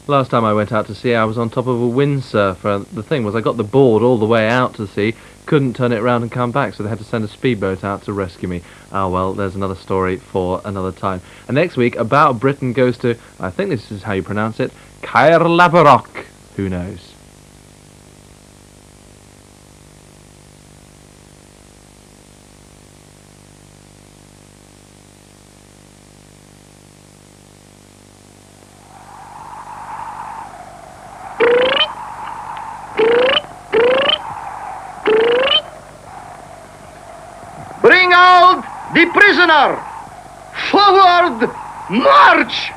Last time I went out to sea, I was on top of a windsurfer. The thing was, I got the board all the way out to sea, couldn't turn it around and come back, so they had to send a speedboat out to rescue me. Ah, well, there's another story for another time. And next week, About Britain goes to, I think this is how you pronounce it, Caerlaverock. Who knows? Bring out the prisoner! Forward, march!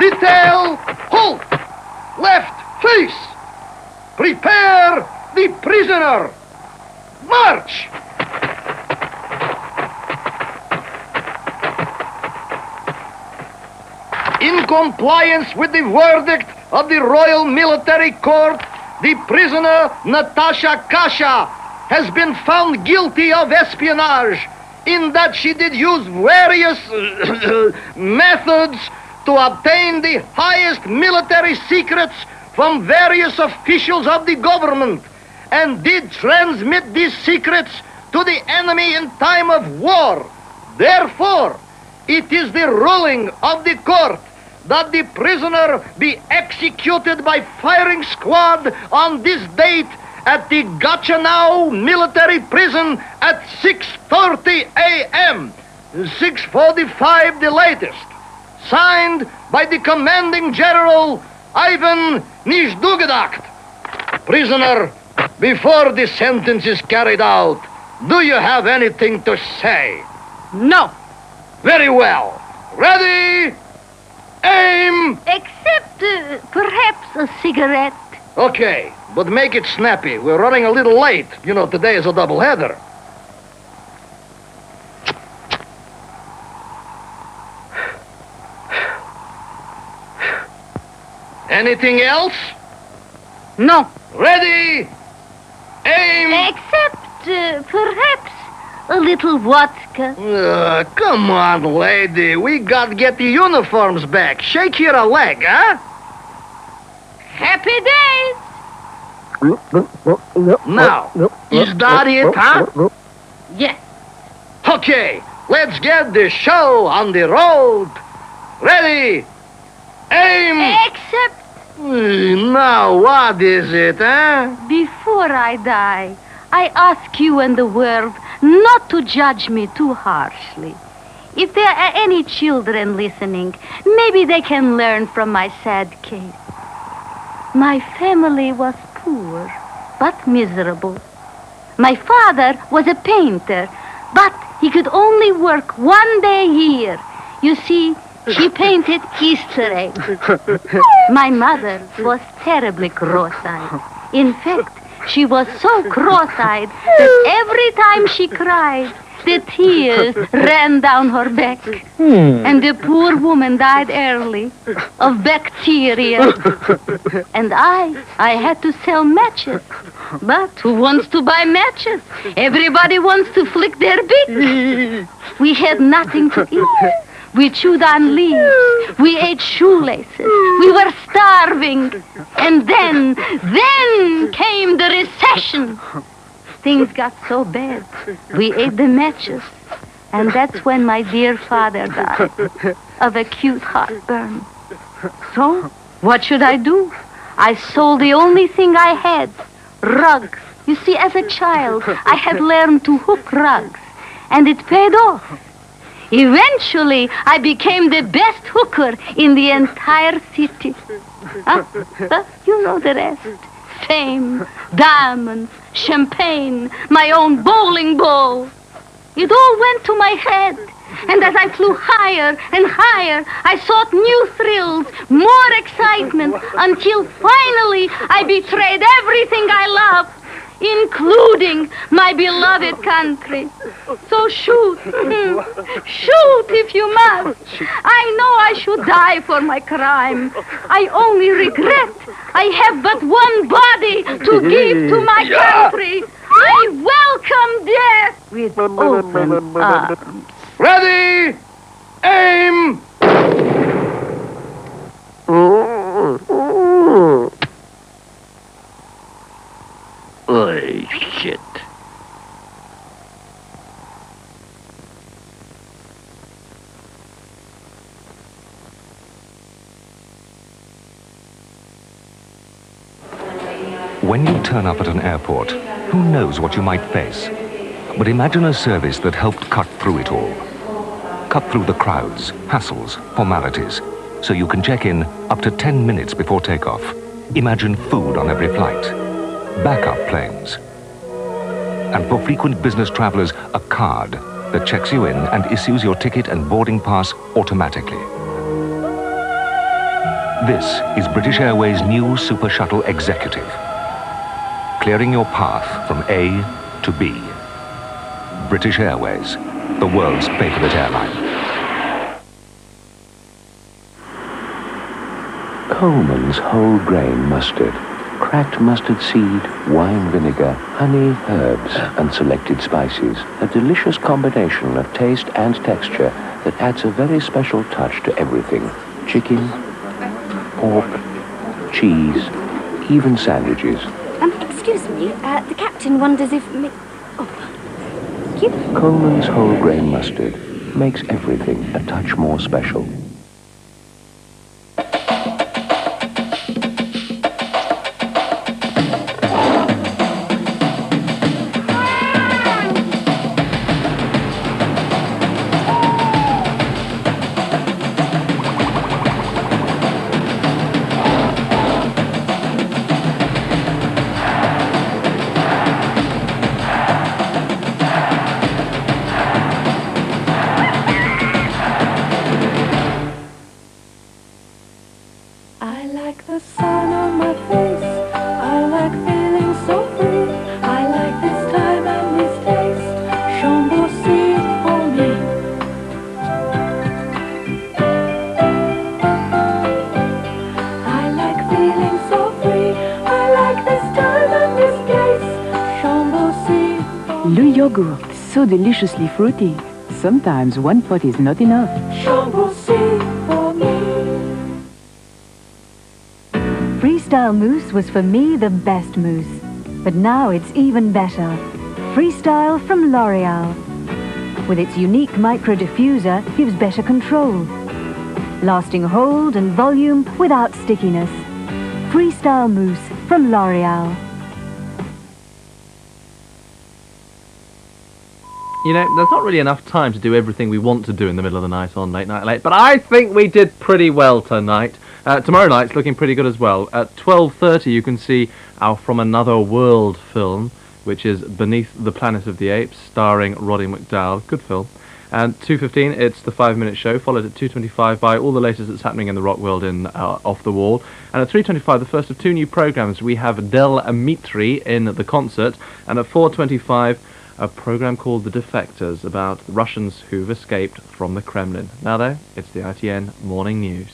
Detail, halt! Left, face! Prepare the prisoner! March! In compliance with the verdict of the Royal Military Court, the prisoner, Natasha Kasha, has been found guilty of espionage in that she did use various methods to obtain the highest military secrets from various officials of the government and did transmit these secrets to the enemy in time of war. Therefore, it is the ruling of the court that the prisoner be executed by firing squad on this date at the Gatineau military prison at 6:30 a.m., 6:45 the latest. Signed by the commanding general, Ivan Nizhdugadakt. Prisoner, before the sentence is carried out, do you have anything to say? No. Very well. Ready? Aim! Except, perhaps a cigarette. Okay, but make it snappy. We're running a little late. You know, today is a doubleheader. Anything else? No. Ready? Aim! Except, perhaps a little vodka. Come on, lady. We got to get the uniforms back. Shake here a leg, huh? Happy days. Now, is that it, huh? Yes. Okay, let's get the show on the road. Ready? Aim! Except, Now, what is it, huh? before I die, I ask you and the world not to judge me too harshly. If there are any children listening, maybe they can learn from my sad case. My family was poor, but miserable. My father was a painter, but he could only work one day a year. You see, he painted Easter eggs. My mother was terribly cross-eyed. In fact, she was so cross-eyed that every time she cried, the tears ran down her back. And the poor woman died early of bacteria. And I had to sell matches. But who wants to buy matches? Everybody wants to flick their bit. We had nothing to eat. We chewed on leaves. We ate shoelaces. We were starving. And then came the recession. Things got so bad. We ate the matches. And that's when my dear father died of acute heartburn. So, what should I do? I sold the only thing I had, rugs. You see, as a child, I had learned to hook rugs. And it paid off. Eventually, I became the best hooker in the entire city. You know the rest. Fame, diamonds, champagne, my own bowling ball. It all went to my head. And as I flew higher and higher, I sought new thrills, more excitement, until finally I betrayed everything I loved, including my beloved country. So shoot. Shoot if you must. I know I should die for my crime. I only regret I have but one body to give to my country. I welcome death with open arms. Ready, aim! Oh, shit. When you turn up at an airport, who knows what you might face? But imagine a service that helped cut through it all. Cut through the crowds, hassles, formalities, so you can check in up to 10 minutes before takeoff. Imagine food on every flight, backup planes, and for frequent business travelers, a card that checks you in and issues your ticket and boarding pass automatically. This is British Airways' new Super Shuttle Executive, clearing your path from A to B. British Airways, the world's favorite airline. Colman's whole grain mustard, cracked mustard seed, wine vinegar, honey, herbs, and selected spices. A delicious combination of taste and texture that adds a very special touch to everything. Chicken, pork, cheese, even sandwiches. Excuse me, the captain wonders if... Oh, thank you. Colman's whole grain mustard makes everything a touch more special. Le yogurt, so deliciously fruity. Sometimes 1 pot is not enough. Chambourcy for me. Freestyle mousse was for me the best mousse. But now it's even better. Freestyle from Loreal. With its unique micro diffuser, gives better control. Lasting hold and volume without stickiness. Freestyle mousse from Loreal. You know, there's not really enough time to do everything we want to do in the middle of the night on Late Night Late, but I think we did pretty well tonight. Tomorrow night's looking pretty good as well. At 12:30 you can see our From Another World film, which is Beneath the Planet of the Apes, starring Roddy McDowall. Good film. And 2:15 it's the 5-minute show, followed at 2:25 by all the latest that's happening in the rock world in Off the Wall. And at 3:25, the first of 2 new programmes. We have Del Amitri in the concert, and at 4:25 a programme called The Defectors, about the Russians who've escaped from the Kremlin. Now though, it's the ITN Morning News.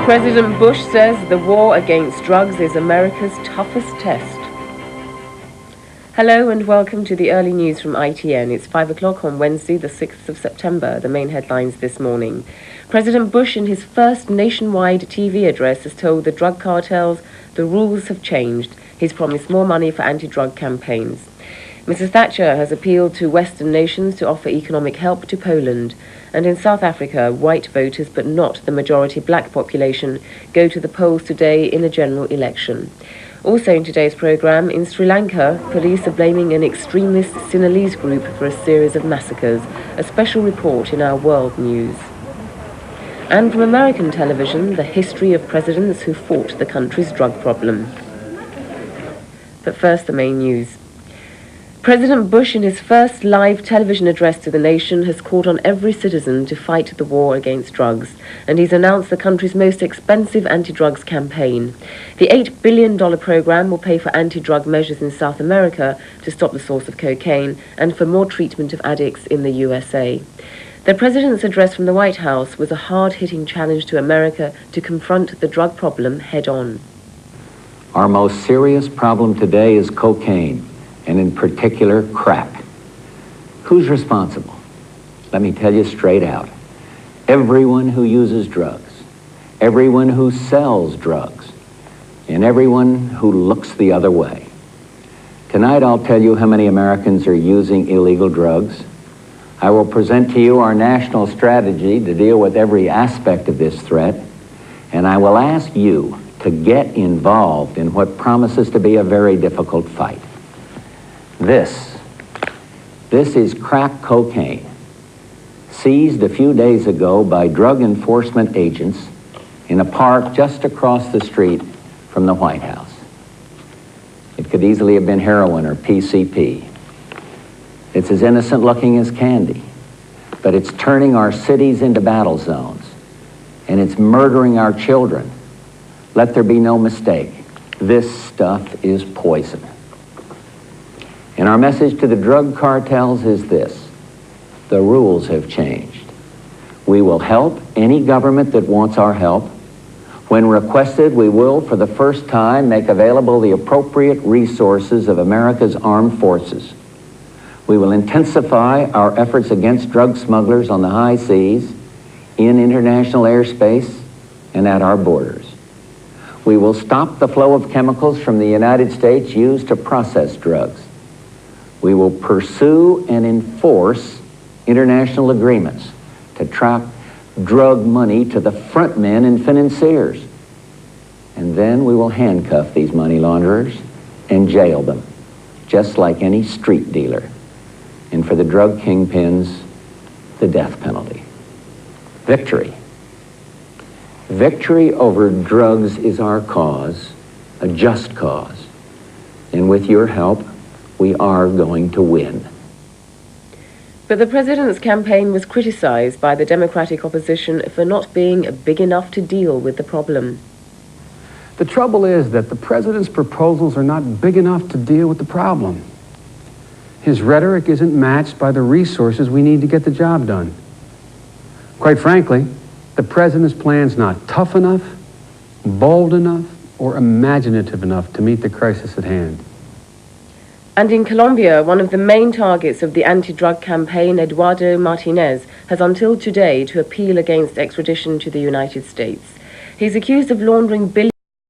President Bush says the war against drugs is America's toughest test. Hello and welcome to the early news from ITN. It's 5 o'clock on Wednesday, the 6th of September. The main headlines this morning. President Bush, in his first nationwide TV address, has told the drug cartels the rules have changed. He's promised more money for anti-drug campaigns. Mrs. Thatcher has appealed to Western nations to offer economic help to Poland. And in South Africa, white voters, but not the majority black population, go to the polls today in a general election. Also in today's programme, in Sri Lanka, police are blaming an extremist Sinhalese group for a series of massacres. A special report in our world news. And from American television, the history of presidents who fought the country's drug problem. But first, the main news. President Bush, in his first live television address to the nation, has called on every citizen to fight the war against drugs, and he's announced the country's most expensive anti-drugs campaign. The $8 billion program will pay for anti-drug measures in South America to stop the source of cocaine and for more treatment of addicts in the USA. The president's address from the White House was a hard-hitting challenge to America to confront the drug problem head-on. Our most serious problem today is cocaine, and in particular, crack. Who's responsible? Let me tell you straight out. Everyone who uses drugs, everyone who sells drugs, and everyone who looks the other way. Tonight I'll tell you how many Americans are using illegal drugs. I will present to you our national strategy to deal with every aspect of this threat, and I will ask you to get involved in what promises to be a very difficult fight. This is crack cocaine, seized a few days ago by drug enforcement agents in a park just across the street from the White House. It could easily have been heroin or PCP. It's as innocent looking as candy, but it's turning our cities into battle zones, and it's murdering our children. Let there be no mistake. This stuff is poison. And our message to the drug cartels is this: the rules have changed. We will help any government that wants our help. When requested, we will, for the first time, make available the appropriate resources of America's armed forces. We will intensify our efforts against drug smugglers on the high seas, in international airspace, and at our borders. We will stop the flow of chemicals from the United States used to process drugs. We will pursue and enforce international agreements to track drug money to the front men and financiers. And then we will handcuff these money launderers and jail them, just like any street dealer. And for the drug kingpins, the death penalty. Victory. Victory over drugs is our cause, a just cause. And with your help, we are going to win. But the president's campaign was criticized by the Democratic opposition for not being big enough to deal with the problem. The trouble is that the president's proposals are not big enough to deal with the problem. His rhetoric isn't matched by the resources we need to get the job done. Quite frankly, the president's plan's not tough enough, bold enough, or imaginative enough to meet the crisis at hand. And in Colombia, one of the main targets of the anti-drug campaign, Eduardo Martinez, has until today to appeal against extradition to the United States. He's accused of laundering billions